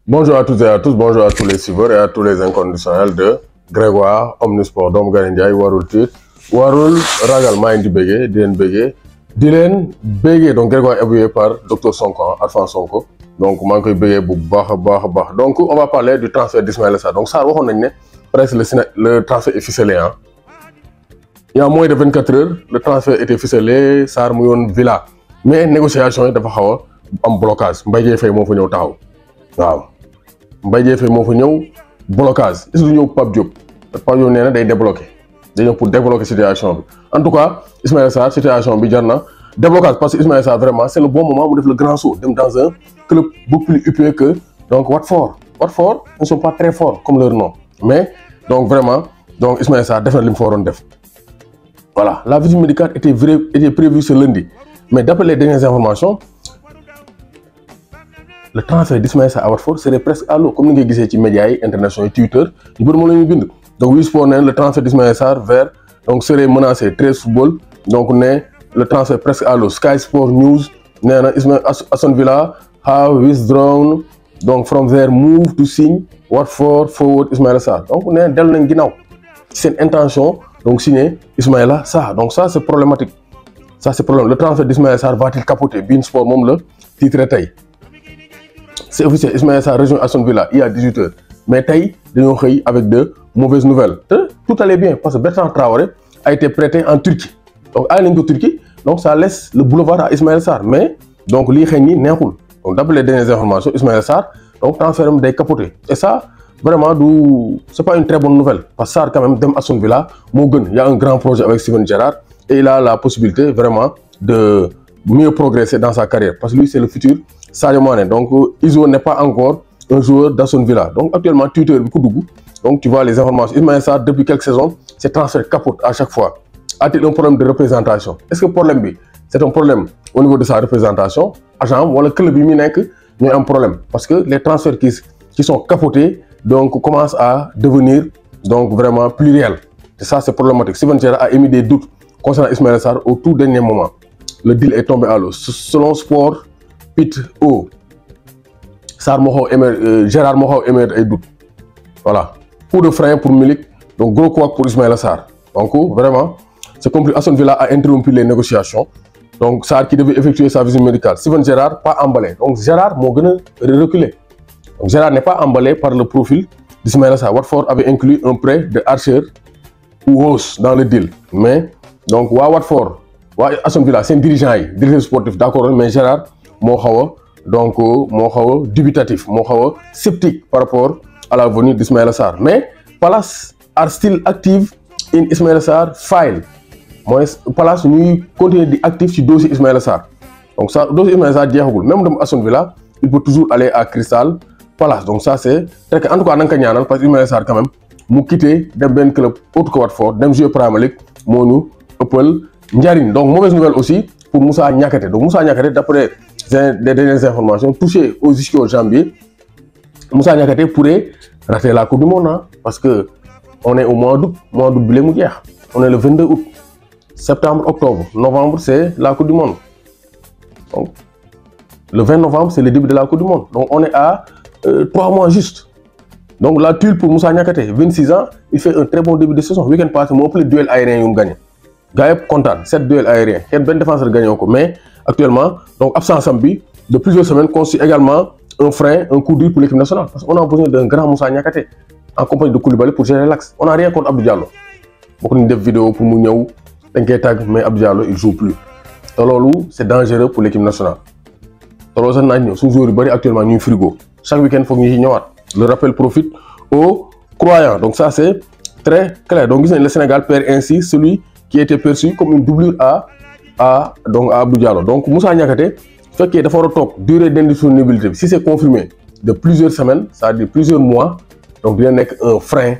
Bonjour à toutes et à tous, bonjour à tous les suiveurs et à tous les inconditionnels de Grégoire Omnisport doomu Gaye Ndiaye warul tiit warul ragal maa ngi di béggee di leen béggee donc Grégoire évolué par Dr Sonko Alpha Sonko donc maa ngi koy béggee bu baax a baax donc on va parler du transfert d'Ismaïla Sarr donc Sarr waxoon nañ ne presque le transfert est ficelé hein. Il y a moins de 24 heures le transfert était ficelé Sarr mu yoon Villa mais négociation yi dafa xaw a am blocage Mbaye Dièye Faye moo fa ñëw taxaw waaw Mbaye Dièye Faye moo fa ñëw blocage est-ce que du ñëw Pape Diop nee na day débloqué day ñëw pour débloquer situation bi en tout cas Ismaïla Sarr situation bi jar na déblocage parce que Ismaïla Sarr vraiment c'est le bon moment mu def le grand saut dem dans un club beaucoup plus huppé que donc Watford ils ne sont pas très forts comme leur nom mais donc vraiment donc Ismaïla Sarr def na li mu fa waroon def voilà la visite médicale était prévue ce lundi mais d'après les dernières informations le transfert d'Ismaïla Sarr à Watford serait presque à l'eau comme ni nga gisee ci médias yi internationaux yi Twitter ñu bëri moom la ñuy bind donc Wii Sport ne le transfert d'Ismaïla Sarr vers donc serait menacé 13 football donc ne le transfert presque à l'eau Sky Sport News nee na Aston Villa have withdrawn donc from their move to sign Watford forward Ismaïla Sarr donc nee na dellu nañ ginnaaw ci seen intention donc signer Ismaïla Sarr donc ça c'est problématique le transfert d'Ismaïla Sarr va-t-il capoter beIN Sport moom la titre tey c'est officiel Ismaïla Sarr rejoint Aston Villa il y a 18 heures mais tey dañoo xëy avec de mauvaises nouvelles tout allait bien parce que Bertrand Traoré a été prêté en Turquie donc ay nañ ko Turquie donc ça laisse le boulevard à Ismaïla Sarr mais donc lii xëy ni neexul donc d'après les dernières informations Ismaïla Sarr donc transfert am day capoter et ça vraiment c'est pas une très bonne nouvelle parce que Sarr quand même dem Aston Villa moo gën il y a un grand projet avec Steven Gerrard et il a la possibilité vraiment de mieux progresser dans sa carrière parce que lui c'est le futur Sadio Mané donc Iso n'est pas encore un joueur d'Aston Villa donc actuellement Twitter bi ku dugg donc tu vois les informations Ismaïla Sarr depuis quelques saisons ses transferts capotent à chaque fois a-t-il un problème de représentation est-ce que problème bi c'est un problème au niveau de sa représentation agent wala club yi mu nekk ñooy am problème parce que les transferts qui sont capotés donc commencent à devenir donc vraiment plus réels et ça c'est problématique Steven Gerrard a émis des doutes concernant Ismaïla Sarr au tout dernier moment le deal est tombé à l'eau selon Sport Pit.o Sarr moo xaw émettre Gerrard moo xaw émettre ay doutes voilà coup de frein pour Milik donc gros couac pour Ismaïla Sarr donc vraiment c'est compris Aston Villa a interrompu les négociations donc Sarr qui devait effectuer sa visite médicale Steven Gerrard pas emballé donc Gerrard moo gën a reculé donc Gerrard n'est pas emballé par le profil d'Ismaïla Sarr Watford avait inclus un prêt de Archer ou Rose dans le deal mais donc waa Watford waa Aston Villa seen dirigeants yi directeur sportif d'accord mais Gerrard moo xaw a dubitatif moo xaw a sceptique par rapport à la venue d'Ismaïla Sarr mais Palace are still active in Ismaïla Sarr file mooy Palace ñuy continuer di actif ci dossier Ismaïla Sarr donc ça dossier Ismaïla Sarr jeexagul même dem Aston Villa il peut toujours aller à Crystal Palace donc ça c'est très en tout cas na nga ko ñaanal parce que Ismaïla Sarr quand même mu quitté dem benn club autre que Watford dem jouer Premier League moo ñu ëppal njariñ donc mauvaise nouvelle aussi pour Moussa Niakhaté donc Moussa Niakhaté d'après des dernières informations touché aux ischio-jambiers Moussa Niakhaté pourrait rater la Coupe du Monde parce que on est au mois d'août bi mu jeex on est le 22 août septembre octobre novembre c'est la Coupe du Monde donc le 20 novembre c'est le début de la Coupe du Monde donc on est à 3 mois juste donc la tuile pour Moussa Niakhaté 26 ans il fait un très bon début de saison week-end passé moo ëpp le duel aérien yu mu gagné gars yëpp kontaan 7 duels aériens kenn benn défenseur gagné ko mais actuellement donc absence am bi de plusieurs semaines constitue également un frein un coup dur pour l'équipe nationale parce qu'on a besoin d'un grand Moussa Niakhaté en compagnie de Koulibaly pour gérer l'axe on a rien contre Abdou Diallo bokk nañu def vidéo pour mu ñëw dañ koy tàgg mais Abdou Diallo il joue plus te loolu c'est dangereux pour l'équipe nationale te loolu sax naaj ñëw suñu joueurs yu bëri actuellement ñuy frigo chaque week-end foog ñu ci ñëwaat le rappel profite aux croyants donc ça c'est très clair donc gis nañ le Sénégal perd ainsi celui qui était perçu comme une doublure à Abdou Diallo donc Moussa Niakhaté fekkee dafa war a toog durée d'indisponibilité bi si c'est confirmé de plusieurs semaines c'est-à-dire plusieurs mois donc dina nekk un frein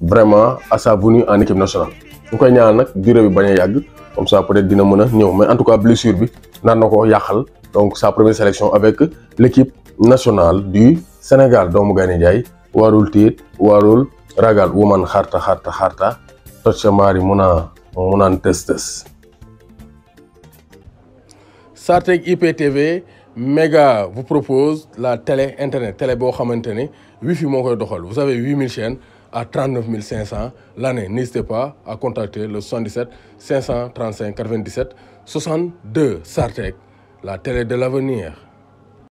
vraiment à sa venue en équipe nationale ñu koy ñaanal nag durée bi bañ a yàgg comme ça peut-être dina mën a ñëw mais en tout cas blessure bi nar na ko yàqal donc sa première sélection avec l'équipe nationale du Sénégal doomu Gaye Ndiaye warul tiit warul ragal woman xarta toj sa maari mu naan tës Sarr teg IPTV Mega vous propose la télé internet télé boo xamante ni wifi moo koy doxal vous avez 8000 chaînes à 39 500 l'année. N'hésitez pas à contacter le 77 535 97 62 Sartec, la télé de l'avenir.